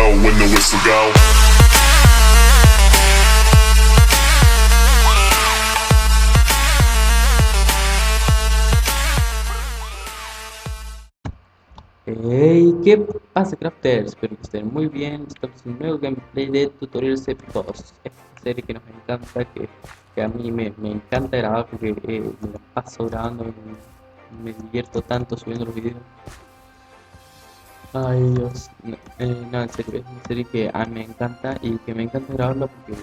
know when the whistle go. Hey, ¿qué pasa, crafters? Espero que estén muy bien. Estamos en un nuevo gameplay de Tutorial C2. Esta serie que nos encanta, que a mí me encanta grabar porque me la paso grabando, me divierto tanto subiendo los videos. Ay, Dios. No, en serio, es una serie que a mí me encanta y que me encanta grabarla porque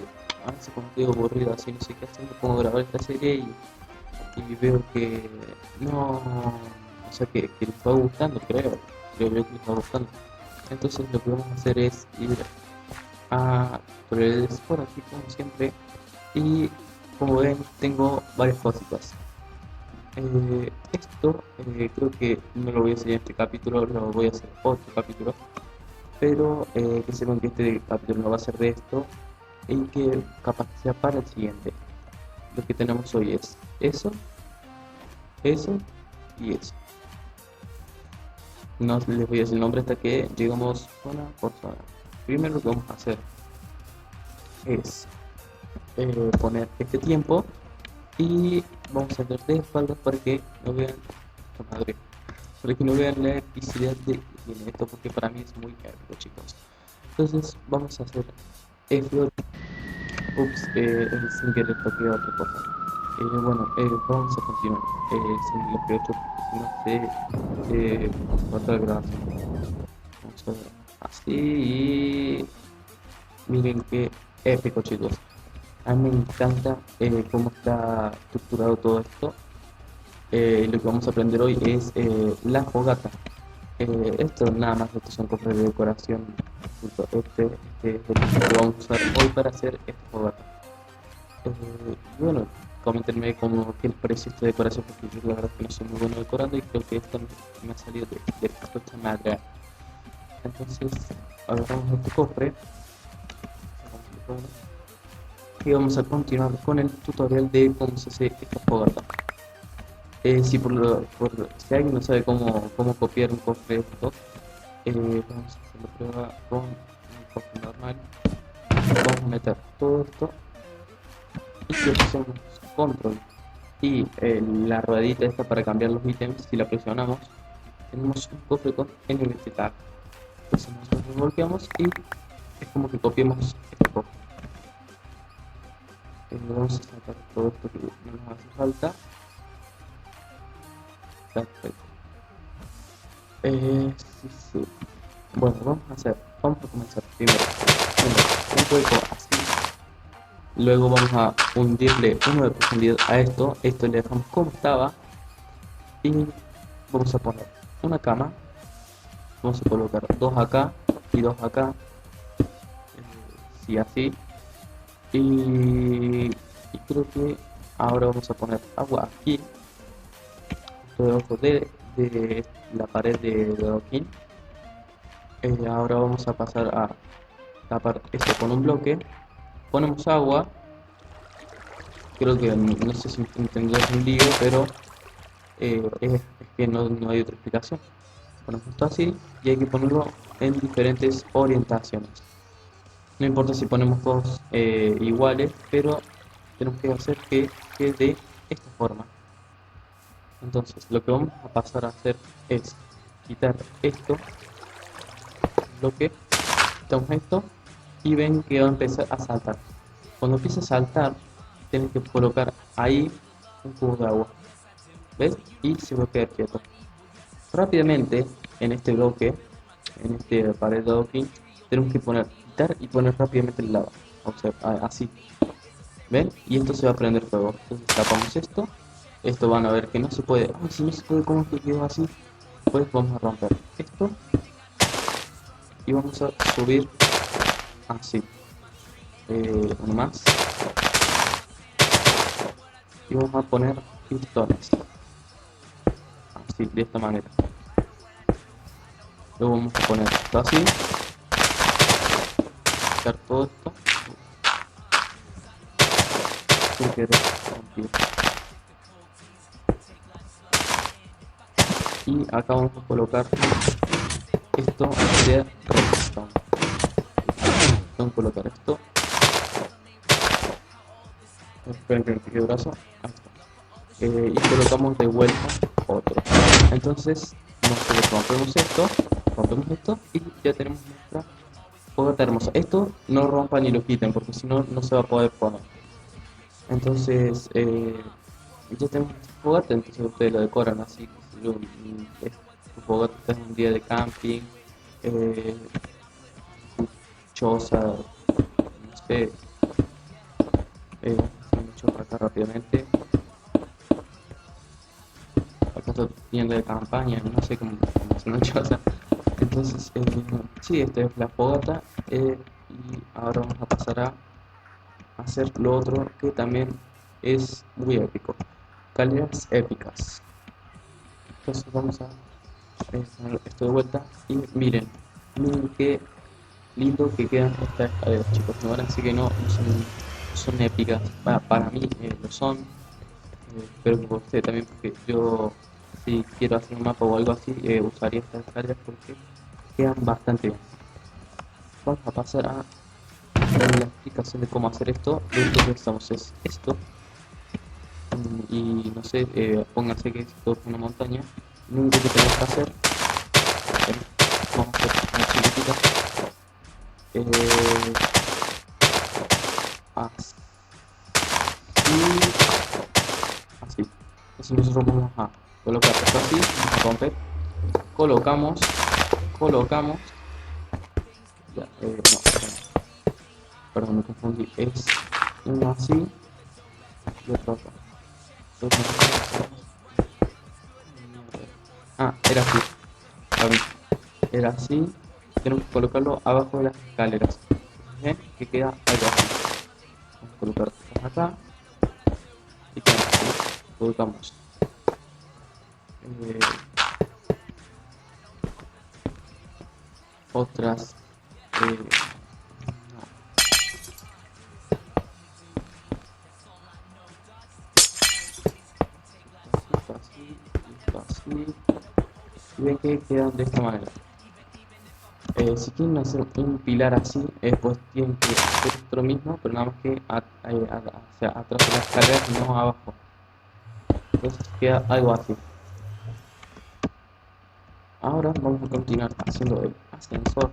a veces como estoy aburrido así, no sé qué hacer, me pongo a grabar esta serie y veo que no, o sea, que les va gustando, creo yo que les va gustando. Entonces lo que vamos a hacer es ir a tutoriales por aquí como siempre y como ven tengo varias cositas. Esto creo que no lo voy a hacer en este capítulo, lo voy a hacer otro capítulo, pero que sepan que este capítulo no va a ser de esto y que capaz sea para el siguiente. Lo que tenemos hoy es eso y eso. No les voy a decir el nombre hasta que llegamos zona por zona. Primero lo que vamos a hacer es poner este tiempo y vamos a hacer de espaldas para que no vean la madre, para que no vean la epicidad de que tiene esto, porque para mí es muy épico, chicos. Entonces vamos a hacer F8. Ups, sin querer toqué otra cosa. Bueno, vamos a continuar sin el F8 porque si no se corta la grabación. Vamos a ver así y miren qué épico, chicos. A mí me encanta cómo está estructurado todo esto. Lo que vamos a aprender hoy es la fogata. Esto nada más, estos son cosas de decoración. Este es el que vamos a usar hoy para hacer esta fogata. Bueno, coméntenme qué les parece esta decoración, porque yo la verdad es que no soy muy bueno decorando y creo que esto me ha salido de puta madre. Entonces, agarramos este cofre y vamos a continuar con el tutorial de cómo se hace esta fogata. Si alguien no sabe cómo copiar un cofre de esto, vamos a hacer la prueba con un cofre normal. Vamos a meter todo esto y si hacemos control y la ruedita esta para cambiar los ítems, si la presionamos, tenemos un cofre con NBT tag. Entonces nosotros lo golpeamos y es como que copiamos este cofre. Vamos a sacar todo esto que no nos hace falta. Perfecto. Sí. Bueno, vamos a comenzar primero un hueco así. Luego vamos a hundirle uno de profundidad a esto. Esto le dejamos como estaba. Y vamos a poner una cama. Vamos a colocar dos acá y dos acá. Sí, así. Y creo que ahora vamos a poner agua aquí. Debajo de la pared de adoquín. Ahora vamos a pasar a tapar esto con un bloque. Ponemos agua. Creo que no sé si entendió un lío, pero es que no hay otra explicación. Ponemos esto así y hay que ponerlo en diferentes orientaciones. No importa si ponemos dos iguales, pero tenemos que hacer que quede de esta forma. Entonces, lo que vamos a pasar a hacer es quitar esto, bloque, quitamos esto y ven que va a empezar a saltar. Cuando empiece a saltar, tienen que colocar ahí un cubo de agua, ¿ves? Y se va a quedar quieto. Rápidamente, en este bloque, en este pared de adoquín, tenemos que quitar y poner rápidamente el lava. O sea, así, ¿ven? Y esto se va a prender fuego. Entonces tapamos esto van a ver que no se puede. Ay, si no se puede, ¿cómo es que quedó así? Pues vamos a romper esto y vamos a subir así. Uno más. Y vamos a poner pistones. Así, de esta manera. Luego vamos a poner esto así. Quitar todo esto. Sin querer romper. Y acá vamos a colocar esto de redstone. Tengo que colocar esto. Esperen que me pique el brazo. Ahí está. Y colocamos de vuelta otro. Entonces, nosotros rompemos esto y ya tenemos nuestra fogata hermosa. Esto no rompan ni lo quiten porque si no, no se va a poder poner. Entonces, ya tenemos nuestra fogata, entonces ustedes lo decoran así. Tu fogata es un día de camping, eh, tu choza, no sé, mucho acá rápidamente. Acá estoy tienda de campaña, no sé cómo se mucho, o sea. Entonces, sí, esta es la fogata y ahora vamos a pasar a hacer lo otro que también es muy épico, escaleras épicas. Entonces vamos a poner esto de vuelta y miren qué lindo que quedan estas escaleras, chicos. Me van a decir que no son épicas. Para mí lo son, pero que por usted también, porque yo, si quiero hacer un mapa o algo así, usaría estas escaleras porque quedan bastante bien. Vamos a pasar a la explicación de cómo hacer esto. Lo único que necesitamos es esto. Y no sé, pónganse que esto es una montaña. Lo único que tenemos que hacer, bueno, vamos a hacer una chiquitita. Así, así. Entonces nosotros vamos a colocar esto así, vamos a romper, colocamos, ya, no, perdón, me confundí, es uno así y otro acá. Era así, perdón, era así, tenemos que colocarlo abajo de las escaleras, ¿ven? Que queda algo así. Vamos a colocar cosas acá y colocamos eh, otras, no, esto así, esto así, y ven que quedan de esta manera. Si quieren hacer un pilar así, pues tienen que hacer esto lo mismo, pero nada más que hacia atrás de la escalera y no abajo. Entonces queda algo así. Ahora vamos a continuar haciendo el ascensor,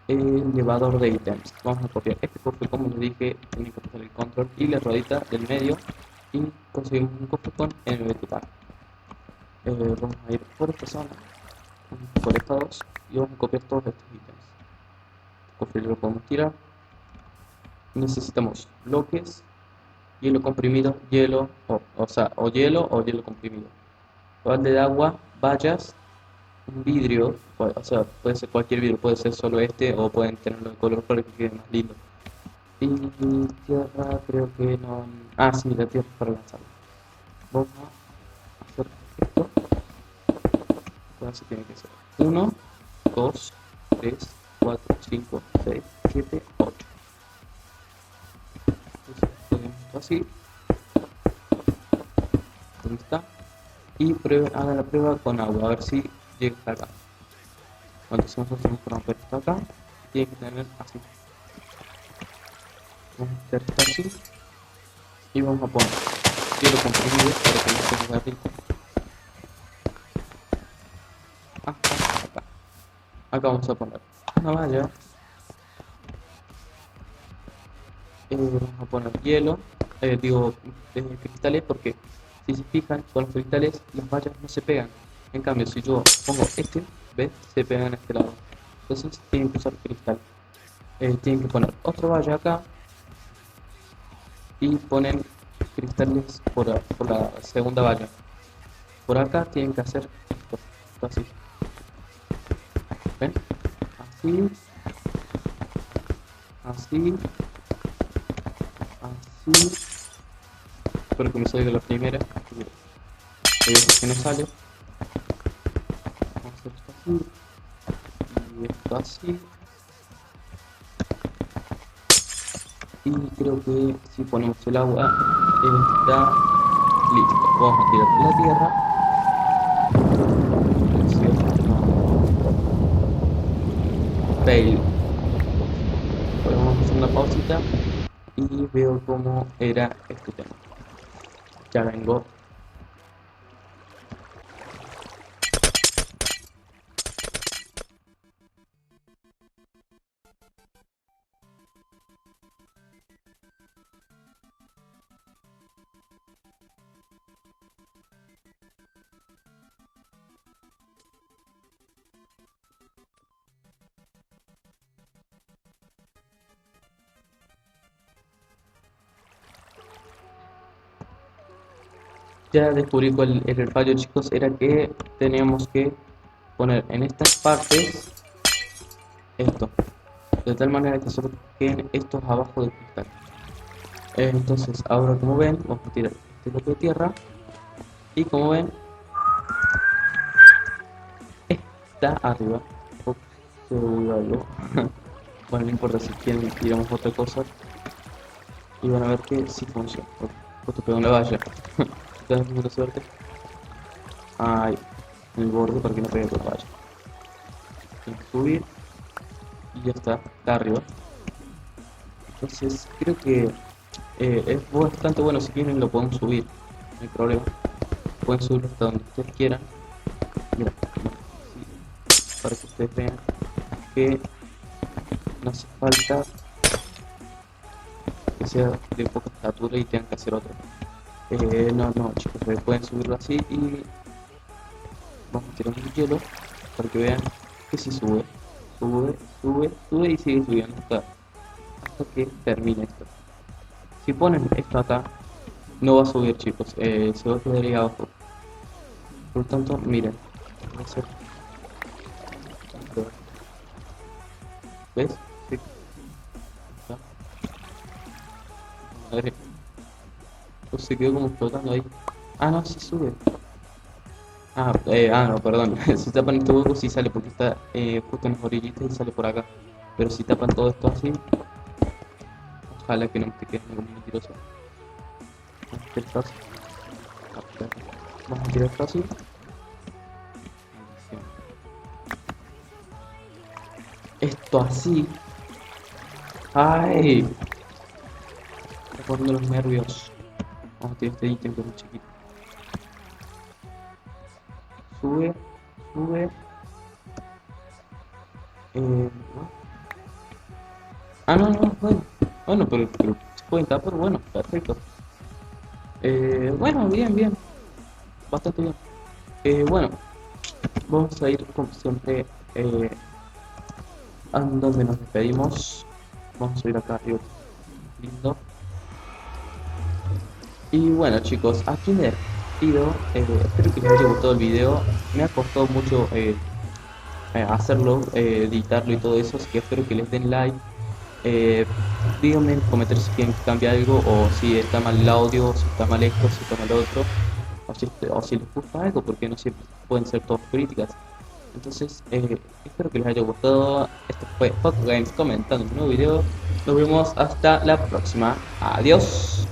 el elevador de ítems. Vamos a copiar este cofre, como les dije, tienen que pasar el control y la ruedita del medio y conseguimos un cofre con el vertical. Vamos a ir por esta zona, por estados y vamos a copiar todos estos ítems. El cofre lo podemos tirar. Necesitamos bloques, hielo comprimido, hielo, o hielo o hielo comprimido, balde de agua, vallas, un vidrio, o sea, puede ser cualquier vidrio, puede ser solo este o pueden tenerlo de color para que quede más lindo. Y tierra, creo que no. Ah, sí, la tierra para lanzarlo. Vamos a hacer esto. Entonces tiene que ser 1, 2, 3, 4, 5, 6, 7, 8. Entonces ponemos esto así. Ahí está. Y hagan la prueba con agua, a ver si llega hasta acá. Entonces nosotros tenemos que romper esto acá. Tiene que tener así. Vamos a hacer esto así. Y vamos a poner hielo comprimido para que no se nos derrita. Hasta acá. Acá vamos a poner una valla. Vamos a poner hielo. Cristales, porque si se fijan con los cristales las vallas no se pegan. En cambio, si yo pongo este, ¿ves? Se pegan a este lado. Entonces tienen que usar cristal. Tienen que poner otra valla acá y ponen cristales por la segunda valla. Por acá tienen que hacer esto así. ¿Ven? Así, así, así. Espero que me salga la primera. Hay veces que no sale. Vamos a hacer esto así. Y esto así. Y creo que si ponemos el agua, está listo. Vamos a tirar la tierra. Fail. hacer una pausita y veo cómo era este tema. Ya vengo. Ya descubrí cuál era el fallo, chicos. Era que teníamos que poner en estas partes esto, de tal manera que solo queden estos abajo del cristal. Entonces, ahora como ven, vamos a tirar este bloque de tierra y como ven, está arriba. Ups, se olvidó algo. Bueno, no importa, si quieren tiramos otra cosa y van a ver que sí funciona. Justo pegó en la valla. Tenés mucha suerte. Ahí, en el borde para que no pegue con la valla. Tienes que subir y ya está arriba. Entonces, creo que es bastante bueno. Si quieren, lo podemos subir, no hay problema. Pueden subir hasta donde ustedes quieran. Mira, sí, para que ustedes vean que no hace falta que sea de poca estatura y tengan que hacer otro. No, chicos, pueden subirlo así y vamos a tirar un hielo para que vean que si sube y sigue subiendo hasta que termine esto. Si ponen esto acá, no va a subir, chicos, se va a quedar ahí abajo. Por lo tanto, miren, voy a hacer esto. ¿Ves? Sí. Está. Madre. Pues se quedó como flotando ahí. Ah, no, sí sube. No, perdón. Si tapan este hueco, sí sale porque está justo en las orillitas y sale por acá. Pero si tapan todo esto así, ojalá que no me esté quedando como mentiroso. Vamos a tirar fácil. Vamos a tirar fácil. Esto así. ¡Ay! Me está poniendo los nervios. Vamos a tirar este ítem que es muy chiquito. Sube, sube. ¿No? No, bueno. Bueno, pero se pueden tapar, bueno, perfecto. Bueno, bien. Bastante bien. Bueno, vamos a ir como siempre a donde nos despedimos. Vamos a ir acá arriba. Lindo. Y bueno, chicos, aquí me despido. Espero que les haya gustado el video. Me ha costado mucho hacerlo, editarlo y todo eso, así que espero que les den like. Díganme en los comentarios si quieren que cambie algo, o si está mal el audio, o si está mal esto, si está mal lo otro, o si les gusta algo, porque no siempre pueden ser todas críticas. Entonces, espero que les haya gustado. Esto fue Paco Games comentando un nuevo video. Nos vemos hasta la próxima. Adiós.